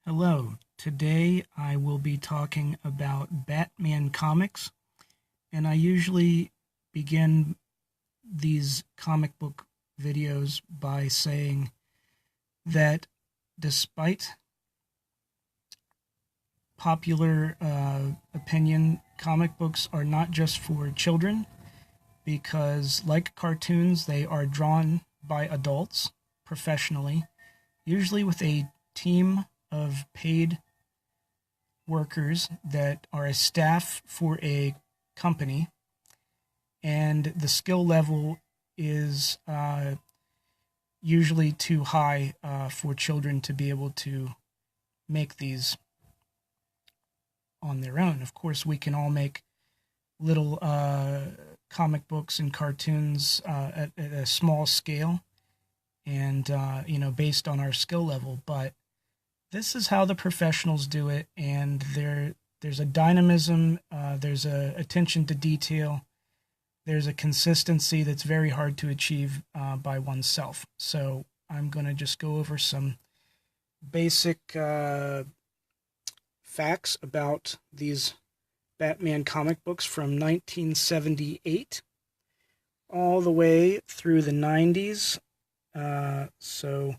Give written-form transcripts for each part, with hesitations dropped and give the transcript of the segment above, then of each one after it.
Hello, today I will be talking about Batman comics, and I usually begin these comic book videos by saying that despite popular opinion, comic books are not just for children, because like cartoons, they are drawn by adults professionally, usually with a team of paid workers that are a staff for a company, and the skill level is usually too high for children to be able to make these on their own. Of course, we can all make little comic books and cartoons at a small scale and, based on our skill level, but this is how the professionals do it, and there's a dynamism, there's a attention to detail, there's a consistency that's very hard to achieve by oneself. So I'm going to just go over some basic facts about these Batman comic books from 1978 all the way through the 90s. So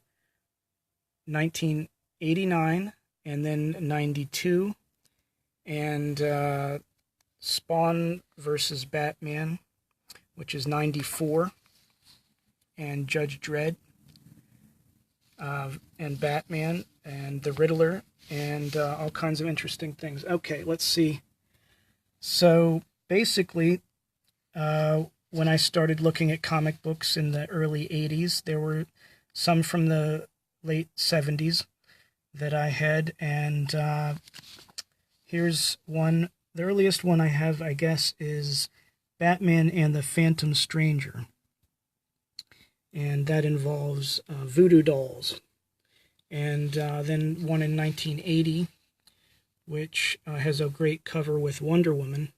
1989 and then 92, and Spawn versus Batman, which is 94, and Judge Dredd, and Batman, and the Riddler, and all kinds of interesting things. Okay, let's see. So basically, when I started looking at comic books in the early 80s, there were some from the late 70s that I had, and here's one. The earliest one I have, I guess, is Batman and the Phantom Stranger, and that involves voodoo dolls. And then one in 1980, which has a great cover with Wonder Woman.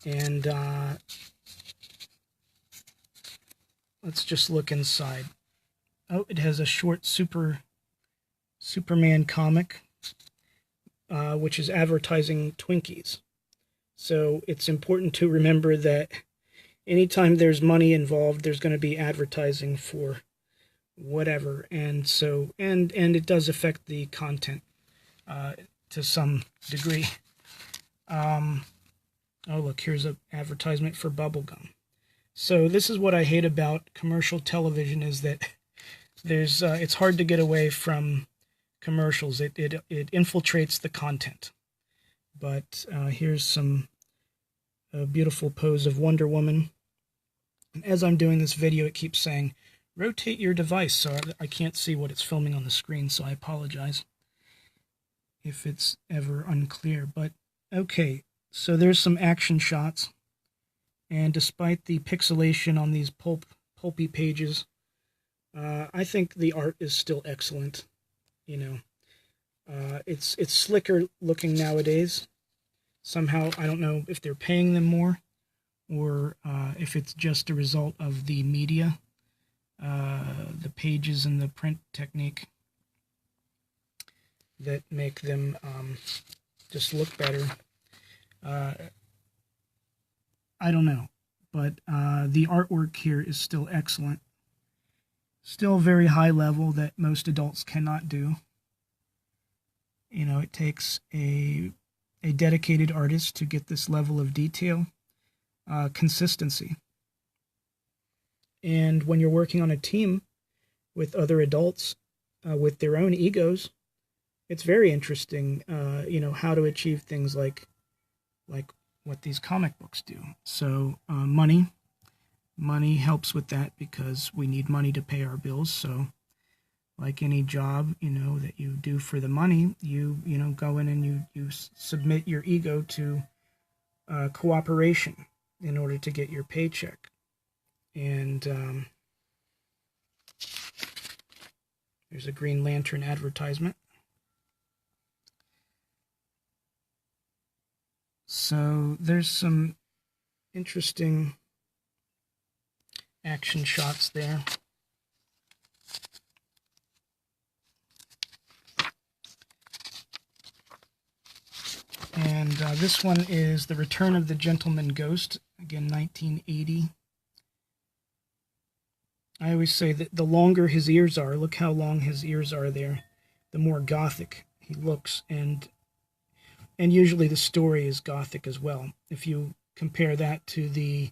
And let's just look inside. Oh, it has a short Superman comic, which is advertising Twinkies. So it's important to remember that anytime there's money involved, there's going to be advertising for whatever, and so and it does affect the content to some degree. Oh, look, here's an advertisement for bubblegum. So this is what I hate about commercial television, is that there's it's hard to get away from commercials. It infiltrates the content. But here's some beautiful pose of Wonder Woman. And as I'm doing this video, it keeps saying, rotate your device, so I can't see what it's filming on the screen, so I apologize if it's ever unclear. But okay, so there's some action shots, and despite the pixelation on these pulpy pages, I think the art is still excellent. It's slicker looking nowadays. Somehow, I don't know if they're paying them more, or if it's just a result of the media, the pages and the print technique that make them just look better. I don't know, but the artwork here is still excellent. Still very high level that most adults cannot do. It takes a dedicated artist to get this level of detail, consistency. And when you're working on a team with other adults with their own egos, it's very interesting, how to achieve things like what these comic books do. So money helps with that, because we need money to pay our bills. So like any job, that you do for the money, you go in and you submit your ego to cooperation in order to get your paycheck. And there's a Green Lantern advertisement. So there's some interesting action shots there. And this one is The Return of the Gentleman Ghost, again, 1980. I always say that the longer his ears are, look how long his ears are there, the more gothic he looks, and usually the story is gothic as well. If you compare that to the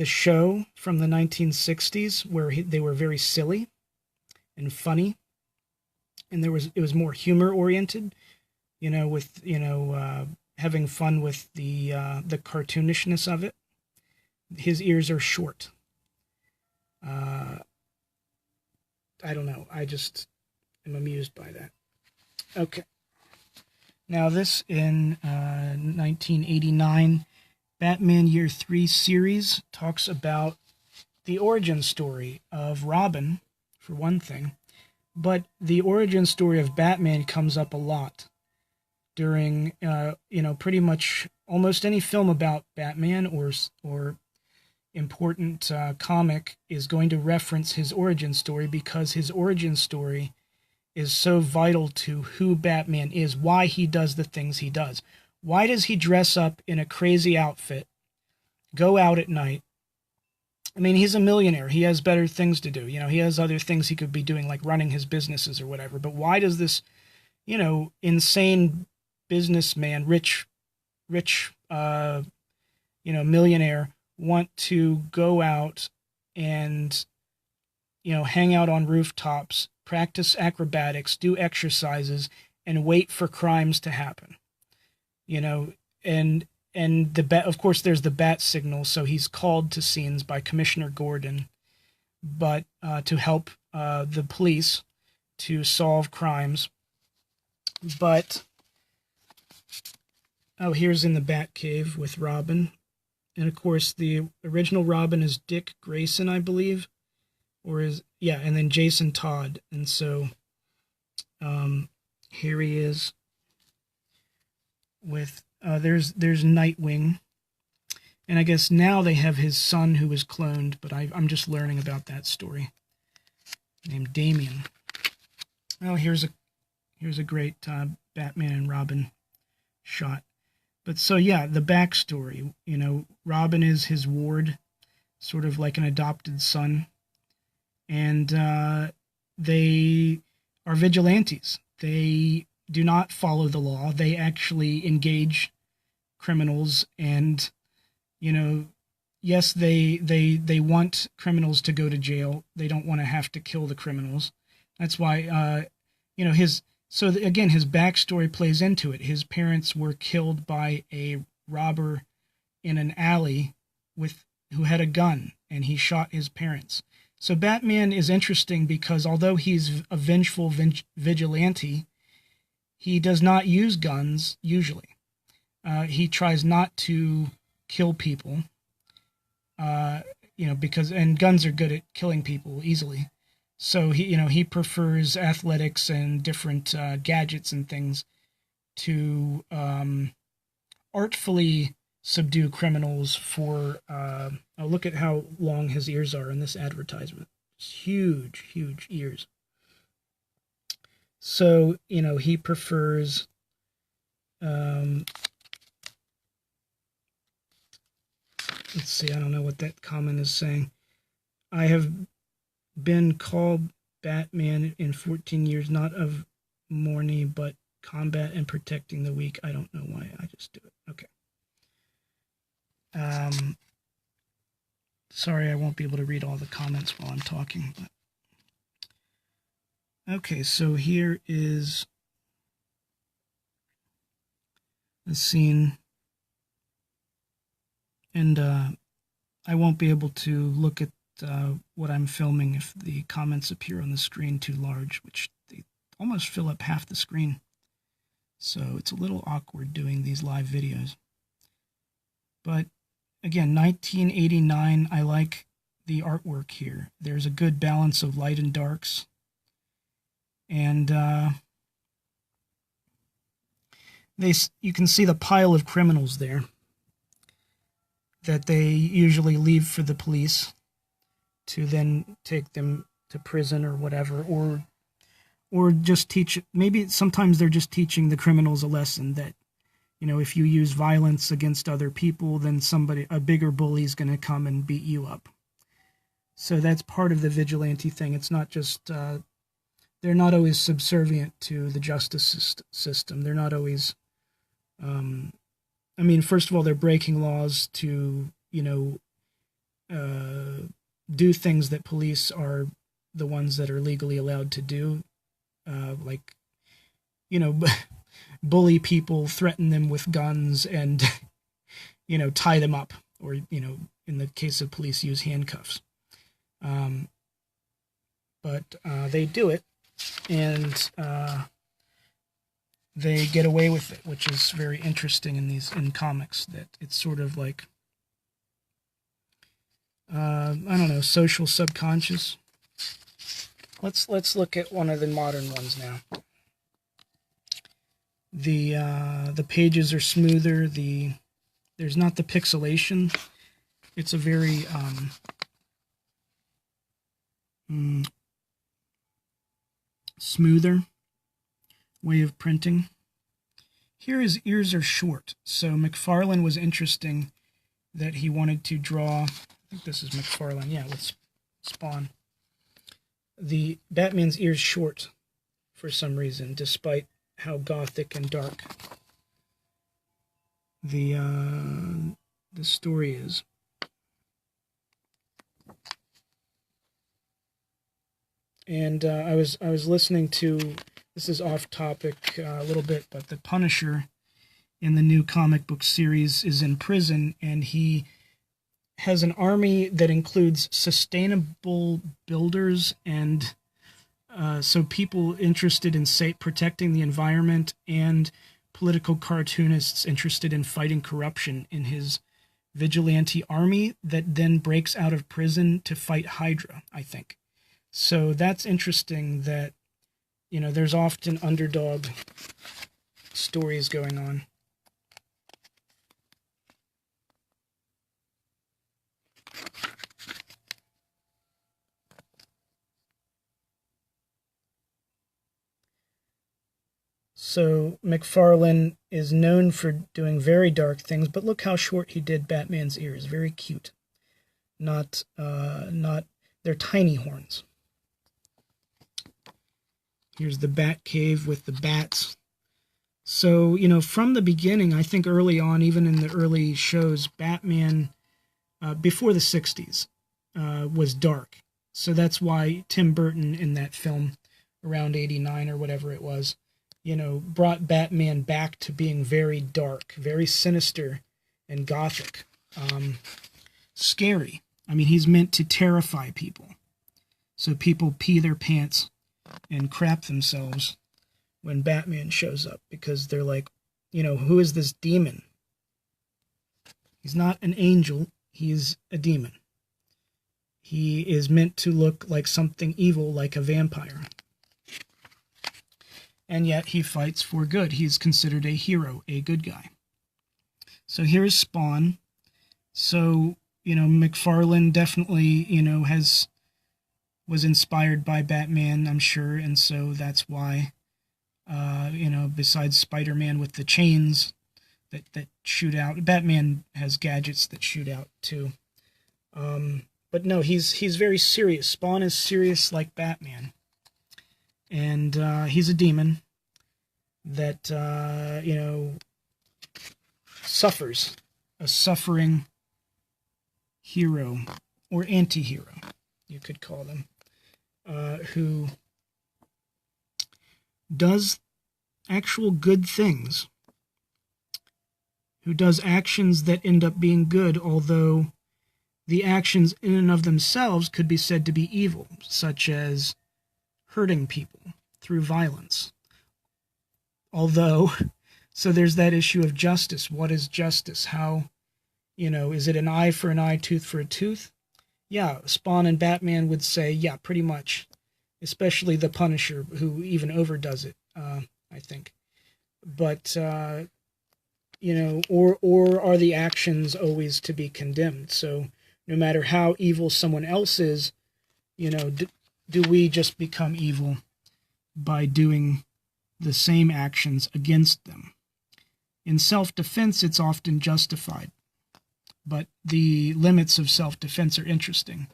show from the 1960s, where they were very silly and funny, and it was more humor oriented, with having fun with the cartoonishness of it. His ears are short. I don't know. I just am amused by that. Okay. Now this in 1989, Batman Year 3 series talks about the origin story of Robin, for one thing, but the origin story of Batman comes up a lot during, pretty much almost any film about Batman or important comic is going to reference his origin story, because his origin story is so vital to who Batman is, why he does the things he does. Why does he dress up in a crazy outfit, go out at night? I mean, he's a millionaire. He has better things to do. He has other things he could be doing, like running his businesses or whatever. But why does this, insane businessman, rich, millionaire want to go out and, hang out on rooftops, practice acrobatics, do exercises, and wait for crimes to happen? And of course there's the bat signal, so he's called to scenes by Commissioner Gordon, but to help the police to solve crimes. But here's in the Batcave with Robin. And of course the original Robin is Dick Grayson, I believe, and then Jason Todd. And so here he is with there's Nightwing, and I guess now they have his son who was cloned, but I'm just learning about that story, named Damien. Here's a great Batman and Robin shot. But so the backstory, Robin is his ward, sort of like an adopted son, and they are vigilantes. They do not follow the law. They actually engage criminals, and yes, they want criminals to go to jail. They don't want to have to kill the criminals. That's why his backstory plays into it. His parents were killed by a robber in an alley who had a gun, and he shot his parents. So Batman is interesting because although he's a vengeful vigilante, he does not use guns usually. He tries not to kill people, because guns are good at killing people easily. So he prefers athletics and different gadgets and things to artfully subdue criminals for. Look at how long his ears are in this advertisement. Huge, huge ears. So he prefers. Let's see. I don't know what that comment is saying. I have been called Batman in 14 years, not of mourning, but combat and protecting the weak. I don't know why. I just do it. Okay. Sorry, I won't be able to read all the comments while I'm talking. But okay, so here is the scene, and I won't be able to look at what I'm filming if the comments appear on the screen too large, which they almost fill up half the screen. So it's a little awkward doing these live videos. But again, 1989, I like the artwork here. There's a good balance of light and darks. And you can see the pile of criminals there that they usually leave for the police to then take them to prison or whatever, or just teach. Maybe sometimes they're just teaching the criminals a lesson that if you use violence against other people, then a bigger bully is going to come and beat you up. So that's part of the vigilante thing. It's not just, they're not always subservient to the justice system. They're not always, first of all, they're breaking laws to, do things that police are the ones that are legally allowed to do. Like, bully people, threaten them with guns, and, tie them up, or, in the case of police, use handcuffs. But they do it, and they get away with it, which is very interesting in comics, that it's sort of like, I don't know, social subconscious. Let's look at one of the modern ones now. The pages are smoother. There's not the pixelation. It's a very smoother way of printing. Here his ears are short, so McFarlane was interesting that he wanted to draw, I think this is McFarlane, yeah, with Spawn. The Batman's ears short for some reason, despite how gothic and dark the story is. And I was listening to, this is off topic a little bit, but the Punisher in the new comic book series is in prison, and he has an army that includes sustainable builders, and so people interested in protecting the environment, and political cartoonists interested in fighting corruption in his vigilante army that then breaks out of prison to fight Hydra, I think. So that's interesting that, there's often underdog stories going on. So McFarlane is known for doing very dark things, but look how short he did Batman's ears. Very cute. Not, they're tiny horns. Here's the Bat Cave with the bats. So, from the beginning, I think early on, even in the early shows, Batman, before the 60s, was dark. So that's why Tim Burton in that film, around 89 or whatever it was, brought Batman back to being very dark, very sinister and gothic. Scary. He's meant to terrify people. So people pee their pants and crap themselves when Batman shows up, because they're like, who is this demon? He's not an angel, he's a demon. He is meant to look like something evil, like a vampire. And yet he fights for good. He's considered a hero, a good guy. So here's Spawn. So, McFarlane definitely, was inspired by Batman, I'm sure, and so that's why, besides Spider-Man with the chains that shoot out, Batman has gadgets that shoot out too. But no, he's very serious. Spawn is serious like Batman. And he's a demon that, suffers. A suffering hero, or anti-hero, you could call them, who does actual good things, who does actions that end up being good, although the actions in and of themselves could be said to be evil, such as hurting people through violence. Although, so there's that issue of justice. What is justice? How, is it an eye for an eye, tooth for a tooth? Yeah, Spawn and Batman would say, yeah, pretty much. Especially the Punisher, who even overdoes it, I think. But, or are the actions always to be condemned? So no matter how evil someone else is, do we just become evil by doing the same actions against them? In self-defense, it's often justified. But the limits of self-defense are interesting,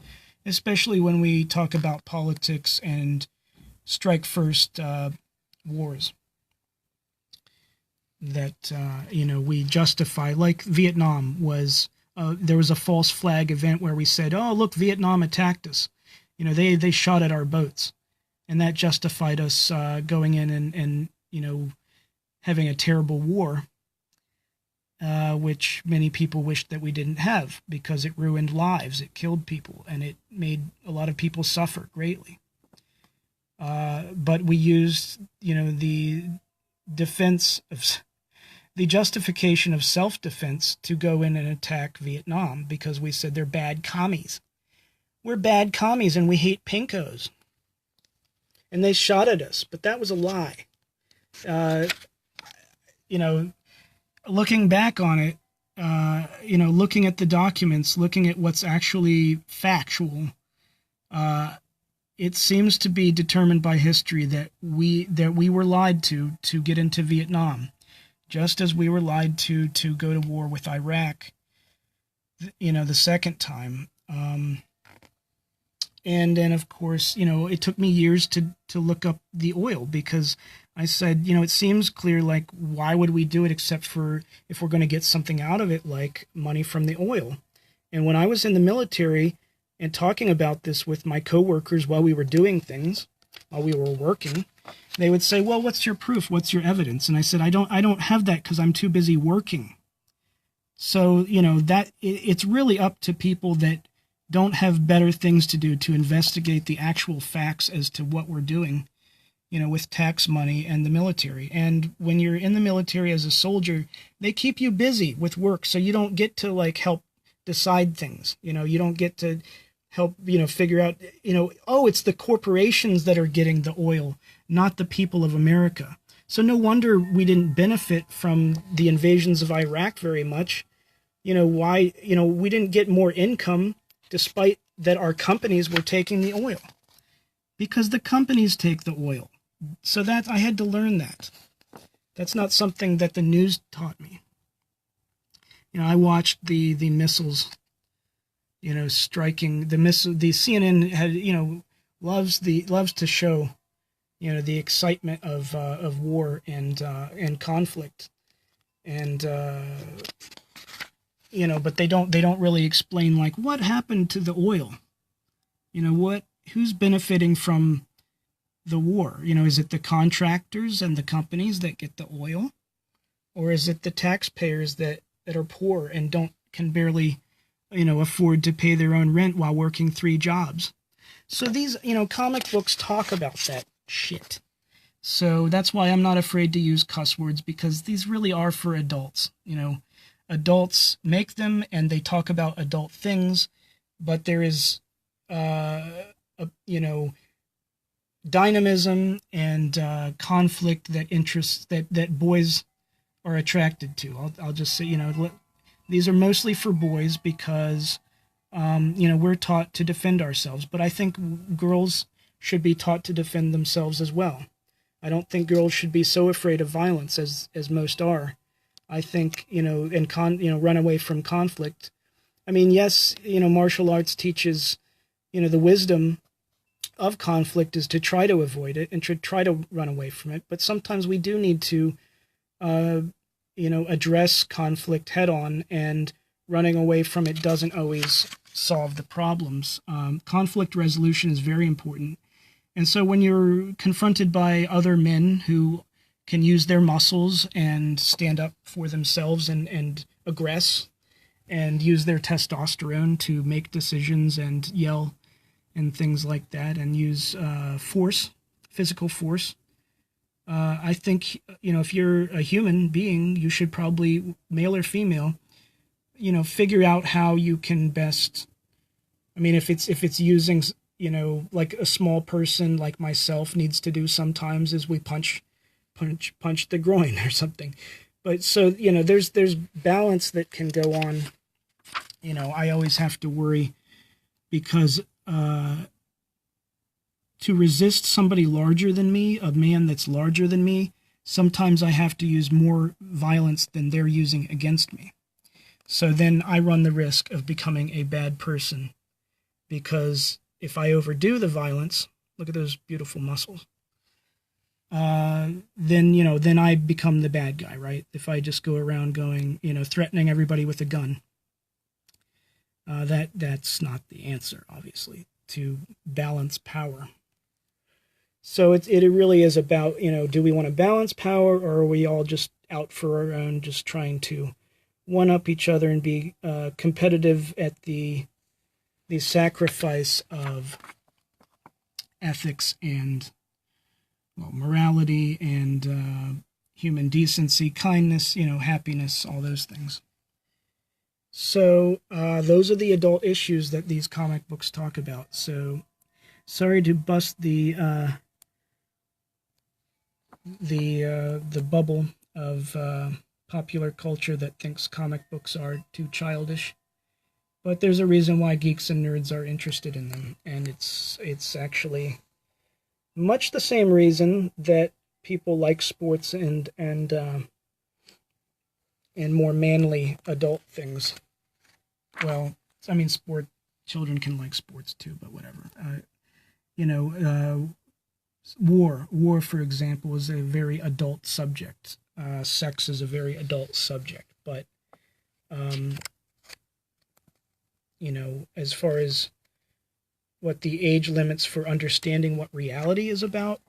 especially when we talk about politics and strike-first wars. That, we justify, like Vietnam was, there was a false flag event where we said, oh, look, Vietnam attacked us. They shot at our boats. And that justified us going in and having a terrible war. Which many people wished that we didn't have, because it ruined lives, it killed people, and it made a lot of people suffer greatly. But we used, the justification of self-defense to go in and attack Vietnam, because we said they're bad commies. We're bad commies and we hate pinkos. And they shot at us, but that was a lie. Looking back on it, looking at the documents, looking at what's actually factual, it seems to be determined by history that we were lied to get into Vietnam, just as we were lied to go to war with Iraq, the second time. And then, of course, it took me years to look up the oil, because I said, it seems clear, like, why would we do it except for if we're going to get something out of it, like money from the oil? And when I was in the military and talking about this with my coworkers while we were doing things, while we were working, they would say, well, what's your proof? What's your evidence? And I said, I don't have that because I'm too busy working. So, it's really up to people that don't have better things to do to investigate the actual facts as to what we're doing, with tax money and the military. And when you're in the military as a soldier, they keep you busy with work, so you don't get to help decide things. You don't get to help, figure out, oh, it's the corporations that are getting the oil, not the people of America. So no wonder we didn't benefit from the invasions of Iraq very much. Why, we didn't get more income despite that our companies were taking the oil, because the companies take the oil. So that I had to learn that. That's not something that the news taught me. I watched the missiles, striking the missile. The CNN had, loves to show, the excitement of war and conflict, and but they don't really explain, like, what happened to the oil. Who's benefiting from the war? Is it the contractors and the companies that get the oil, or is it the taxpayers that are poor and can barely, afford to pay their own rent while working 3 jobs? So these, comic books talk about that shit. So that's why I'm not afraid to use cuss words, because these really are for adults. Adults make them and they talk about adult things, but there is, dynamism and conflict that interests that boys are attracted to. I'll just say, these are mostly for boys because, we're taught to defend ourselves. But I think girls should be taught to defend themselves as well. I don't think girls should be so afraid of violence as most are. I think, run away from conflict. I mean, yes, martial arts teaches, the wisdom of conflict is to try to avoid it and to try to run away from it. But sometimes we do need to, address conflict head on, and running away from it doesn't always solve the problems. Conflict resolution is very important. And so when you're confronted by other men who can use their muscles and stand up for themselves and aggress and use their testosterone to make decisions and yell and things like that, and use force, physical force, I think, if you're a human being, you should probably, male or female, figure out how you can best, if it's using, like a small person like myself needs to do sometimes, is we punch the groin or something. But so, there's balance that can go on. I always have to worry because to resist somebody larger than me, a man that's larger than me, sometimes I have to use more violence than they're using against me. So then I run the risk of becoming a bad person, because if I overdo the violence, look at those beautiful muscles, then I become the bad guy, right? If I just go around going, threatening everybody with a gun, that's not the answer, obviously, to balance power. So it really is about, do we want to balance power, or are we all just out for our own, just trying to one-up each other and be competitive at the sacrifice of ethics and, well, morality and human decency, kindness, happiness, all those things. So those are the adult issues that these comic books talk about. So sorry to bust the bubble of popular culture that thinks comic books are too childish, but there's a reason why geeks and nerds are interested in them, and it's actually much the same reason that people like sports and more manly adult things. Well, I mean, children can like sports too, but whatever. War, for example, is a very adult subject. Sex is a very adult subject, but as far as what the age limits for understanding what reality is about,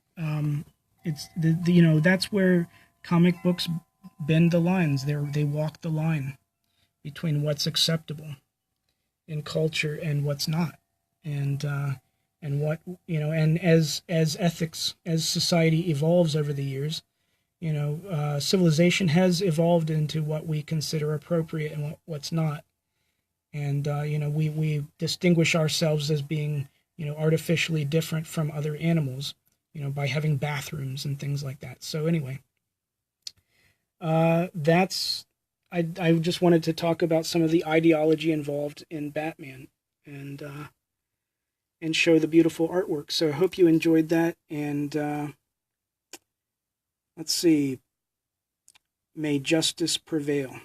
it's that's where comic books bend the lines. They walk the line between what's acceptable in culture and what's not, and what and as ethics, as society evolves over the years, civilization has evolved into what we consider appropriate and what's not, and we distinguish ourselves as being artificially different from other animals, by having bathrooms and things like that. So anyway, that's I just wanted to talk about some of the ideology involved in Batman, and show the beautiful artwork. So I hope you enjoyed that, and let's see. May justice prevail.